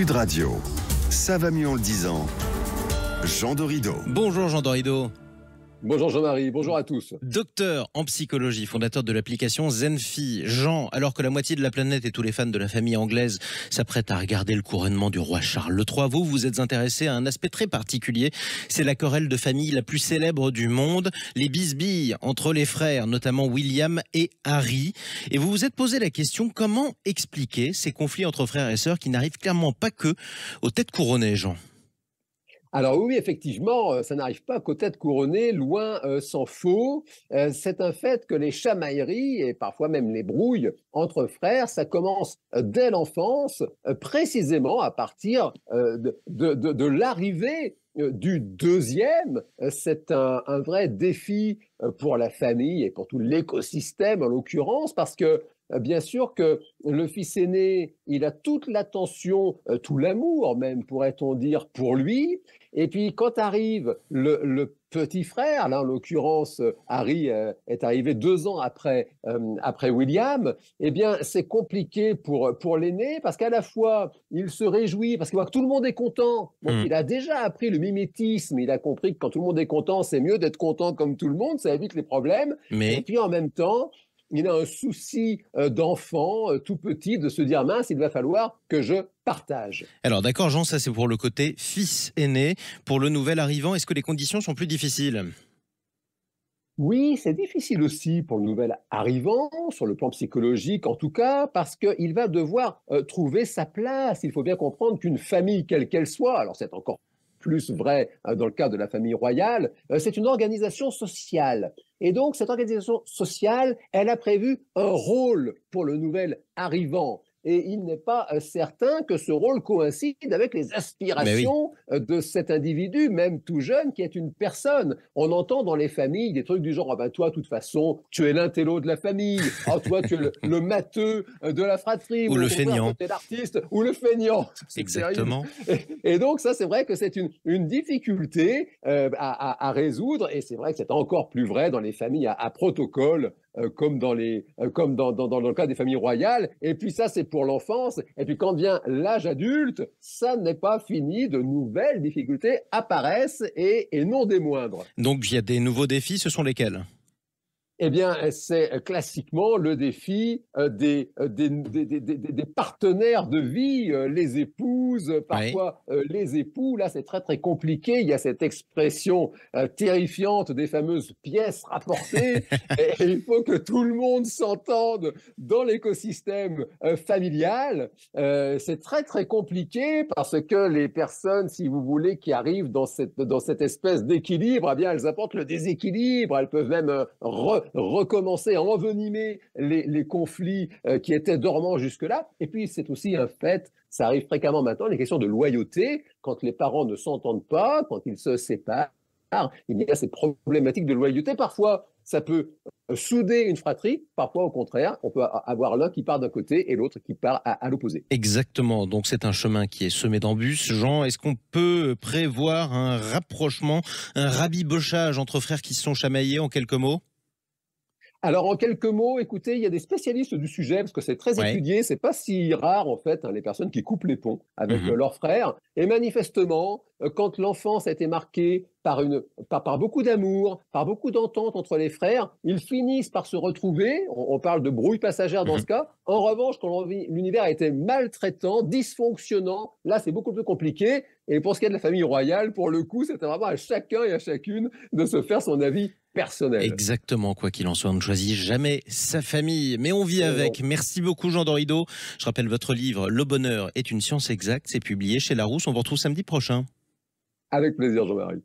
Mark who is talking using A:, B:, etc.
A: Sud Radio. Ça va mieux en le disant. Jean Dorido.
B: Bonjour Jean Dorido.
C: Bonjour Jean-Marie, bonjour à tous.
B: Docteur en psychologie, fondateur de l'application Zenfi. Jean, alors que la moitié de la planète et tous les fans de la famille anglaise s'apprêtent à regarder le couronnement du roi Charles III, vous êtes intéressé à un aspect très particulier. C'est la querelle de famille la plus célèbre du monde, les bisbilles entre les frères, notamment William et Harry. Et vous vous êtes posé la question, comment expliquer ces conflits entre frères et sœurs qui n'arrivent clairement pas que aux têtes couronnées, Jean ?
C: Alors oui, effectivement, ça n'arrive pas qu'aux têtes couronnées, loin s'en faut. C'est un fait que les chamailleries et parfois même les brouilles entre frères, ça commence dès l'enfance, précisément à partir de l'arrivée du deuxième. C'est un vrai défi pour la famille et pour tout l'écosystème en l'occurrence, parce que bien sûr que le fils aîné, il a toute l'attention, tout l'amour même, pourrait-on dire, pour lui. Et puis quand arrive le petit frère, là en l'occurrence Harry est arrivé 2 ans après William, eh bien c'est compliqué pour l'aîné, parce qu'à la fois il se réjouit parce qu'il voit que tout le monde est content. Donc il a déjà appris le mimétisme, il a compris que quand tout le monde est content, c'est mieux d'être content comme tout le monde, ça évite les problèmes. Et puis en même temps, il a un souci d'enfant tout petit de se dire mince, il va falloir que je partage.
B: Alors d'accord Jean, ça c'est pour le côté fils aîné. Pour le nouvel arrivant, est-ce que les conditions sont plus difficiles ?
C: Oui, c'est difficile aussi pour le nouvel arrivant, sur le plan psychologique en tout cas, parce qu'il va devoir trouver sa place. Il faut bien comprendre qu'une famille, quelle qu'elle soit, alors c'est encore plus vrai dans le cas de la famille royale, c'est une organisation sociale. Et donc, cette organisation sociale, elle a prévu un rôle pour le nouvel arrivant. Et il n'est pas certain que ce rôle coïncide avec les aspirations de cet individu, même tout jeune, qui est une personne. On entend dans les familles des trucs du genre « Ah ben toi, de toute façon, tu es l'intello de la famille. Ah, toi, tu es le matheux de la fratrie.
B: Ou le feignant.
C: Tu es l'artiste. Ou le feignant. »
B: Exactement.
C: Et donc, ça, c'est vrai que c'est une difficulté à résoudre. Et c'est vrai que c'est encore plus vrai dans les familles à protocole, comme dans le cas des familles royales. Et puis ça, c'est pour l'enfance. Et puis quand vient l'âge adulte, ça n'est pas fini. De nouvelles difficultés apparaissent et non des moindres.
B: Donc il y a des nouveaux défis, ce sont lesquels ?
C: Eh bien, c'est classiquement le défi des partenaires de vie, les épouses, parfois les époux. Là, c'est très, très compliqué. Il y a cette expression terrifiante des fameuses pièces rapportées. Et il faut que tout le monde s'entende dans l'écosystème familial. C'est très, très compliqué parce que les personnes, si vous voulez, qui arrivent dans cette espèce d'équilibre, eh bien, elles apportent le déséquilibre. Elles peuvent même recommencer à envenimer les conflits qui étaient dormants jusque-là. Et puis, c'est aussi un fait, ça arrive fréquemment maintenant, les questions de loyauté, quand les parents ne s'entendent pas, quand ils se séparent, il y a ces problématiques de loyauté. Parfois, ça peut souder une fratrie, parfois au contraire, on peut avoir l'un qui part d'un côté et l'autre qui part à l'opposé.
B: Exactement, donc c'est un chemin qui est semé d'embûches. Jean, est-ce qu'on peut prévoir un rapprochement, un rabibochage entre frères qui se sont chamaillés en quelques mots ?
C: Alors, en quelques mots, écoutez, il y a des spécialistes du sujet, parce que c'est très étudié, c'est pas si rare, en fait, les personnes qui coupent les ponts avec leurs frères. Et manifestement, quand l'enfance a été marquée par beaucoup d'amour, par beaucoup d'entente entre les frères, ils finissent par se retrouver. On parle de brouille passagère dans ce cas. En revanche, quand l'univers a été maltraitant, dysfonctionnant, là, c'est beaucoup plus compliqué. Et pour ce qui est de la famille royale, pour le coup, c'était vraiment à chacun et à chacune de se faire son avis personnel.
B: Exactement, quoi qu'il en soit, on ne choisit jamais sa famille, mais on vit avec. Merci beaucoup Jean Dorido. Je rappelle votre livre « Le bonheur est une science exacte », c'est publié chez Larousse. On vous retrouve samedi prochain.
C: Avec plaisir Jean-Marie.